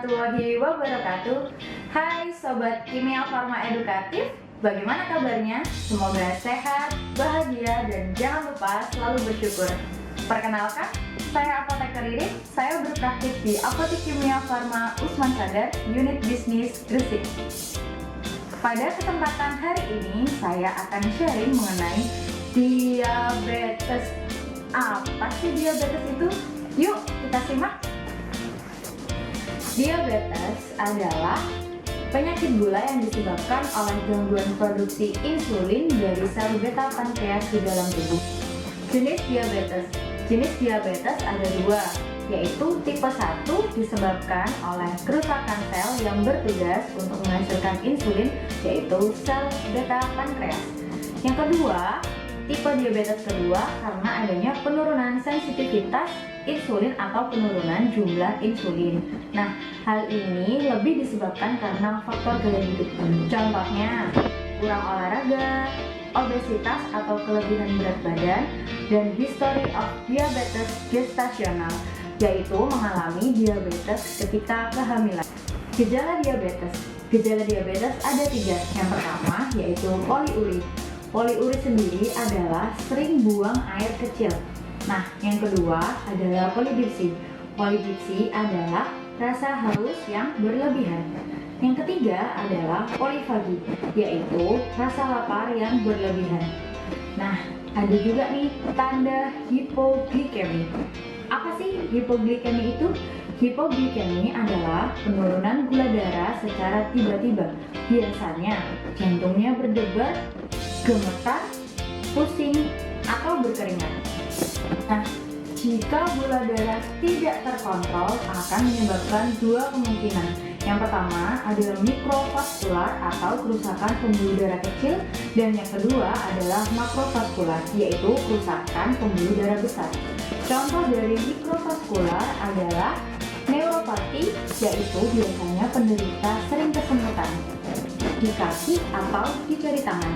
warahmatullahi wabarakatuh. Hai Sobat Kimia Farma Edukatif, bagaimana kabarnya? Semoga sehat, bahagia, dan jangan lupa selalu bersyukur. Perkenalkan, saya Apoteker Ririn. Saya berpraktik di Apotek Kimia Farma Usman Sadar, Unit Bisnis Gresik. Pada kesempatan hari ini, saya akan sharing mengenai diabetes. Apa sih diabetes itu? Yuk kita simak. Diabetes adalah penyakit gula yang disebabkan oleh gangguan produksi insulin dari sel beta pankreas di dalam tubuh. Jenis diabetes ada dua, yaitu tipe 1 disebabkan oleh kerusakan sel yang bertugas untuk menghasilkan insulin, yaitu sel beta pankreas. Yang kedua, tipe diabetes kedua karena adanya penurunan sensitivitas insulin atau penurunan jumlah insulin. Nah, hal ini lebih disebabkan karena faktor gaya hidup. Contohnya, kurang olahraga, obesitas atau kelebihan berat badan, dan history of diabetes gestasional, yaitu mengalami diabetes ketika kehamilan. Gejala diabetes ada 3. Yang pertama yaitu poliuri. Poliuri sendiri adalah sering buang air kecil. Nah, yang kedua adalah polidipsi. Polidipsi adalah rasa haus yang berlebihan. Yang ketiga adalah polifagi, yaitu rasa lapar yang berlebihan. Nah, ada juga nih tanda hipoglikemi. Apa sih hipoglikemi itu? Hipoglikemi adalah penurunan gula darah secara tiba-tiba. Biasanya jantungnya berdebar, gemetar, pusing, atau berkeringat. Nah, jika gula darah tidak terkontrol akan menyebabkan dua kemungkinan. Yang pertama adalah mikrovaskular atau kerusakan pembuluh darah kecil, dan yang kedua adalah makrovaskular, yaitu kerusakan pembuluh darah besar. Contoh dari mikrovaskular adalah neuropati, yaitu biasanya penderita sering kesemutan di kaki atau di jari tangan.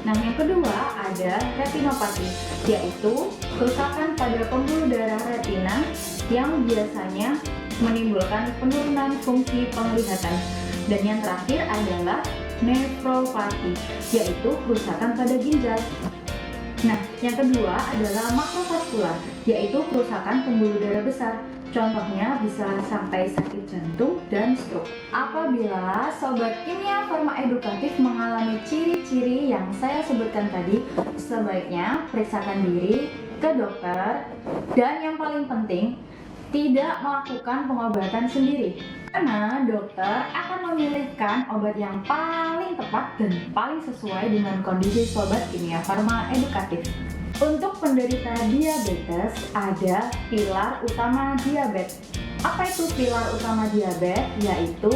Nah, yang kedua ada retinopati, yaitu kerusakan pada pembuluh darah retina yang biasanya menimbulkan penurunan fungsi penglihatan. Dan yang terakhir adalah nefropati, yaitu kerusakan pada ginjal. Nah, yang kedua adalah makrovaskular, yaitu kerusakan pembuluh darah besar. Contohnya bisa sampai sakit jantung dan stroke. Apabila Sobat Kimia Farma Edukatif mengalami ciri-ciri yang saya sebutkan tadi, sebaiknya periksakan diri ke dokter, dan yang paling penting, tidak melakukan pengobatan sendiri, karena dokter akan memilihkan obat yang paling tepat dan paling sesuai dengan kondisi Sobat Kimia Farma Edukatif. Untuk penderita diabetes ada pilar utama diabetes. Apa itu pilar utama diabetes? Yaitu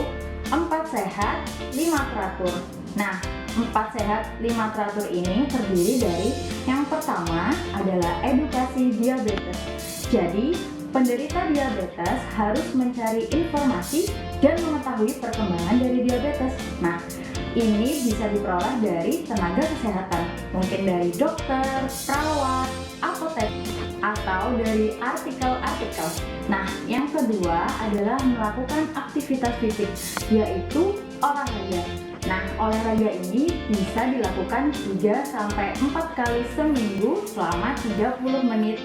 4 sehat, 5 teratur. Nah, 4 sehat, 5 teratur ini terdiri dari yang pertama adalah edukasi diabetes. Jadi, penderita diabetes harus mencari informasi dan mengetahui perkembangan dari diabetes. Nah, ini bisa diperoleh dari tenaga kesehatan, mungkin dari dokter, perawat, apotek, atau dari artikel-artikel. Nah, yang kedua adalah melakukan aktivitas fisik, yaitu olahraga. Nah, olahraga ini bisa dilakukan 3-4 kali seminggu selama 30 menit.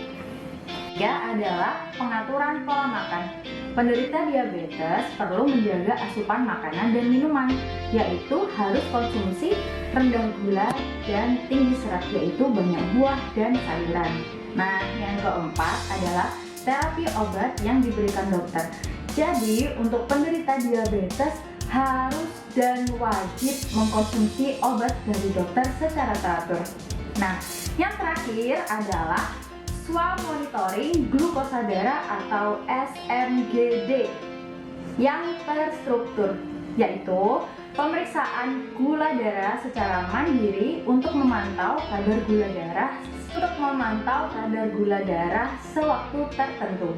Ketiga adalah pengaturan pola makan. Penderita diabetes perlu menjaga asupan makanan dan minuman, yaitu harus konsumsi rendah gula dan tinggi serat, yaitu banyak buah dan sayuran. Nah, yang keempat adalah terapi obat yang diberikan dokter. Jadi, untuk penderita diabetes harus dan wajib mengkonsumsi obat dari dokter secara teratur. Nah, yang terakhir adalah swab monitoring glukosa darah atau SMGD yang terstruktur, yaitu pemeriksaan gula darah secara mandiri untuk memantau kadar gula darah sewaktu tertentu.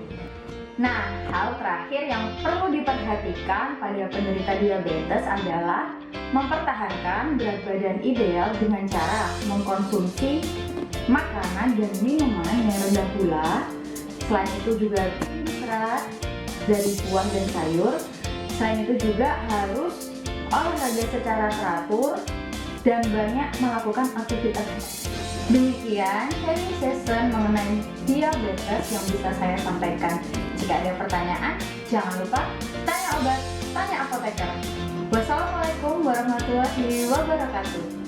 Nah, hal terakhir yang perlu diperhatikan pada penderita diabetes adalah mempertahankan berat badan ideal dengan cara mengkonsumsi makanan dan minuman yang rendah gula. Selain itu juga tinggi serat dari buah dan sayur, Selain itu juga harus olahraga secara teratur dan banyak melakukan aktivitas. Demikian sharing session mengenai diabetes yang bisa saya sampaikan. Jika ada pertanyaan, jangan lupa tanya obat, tanya apoteker. Wassalamualaikum warahmatullahi wabarakatuh.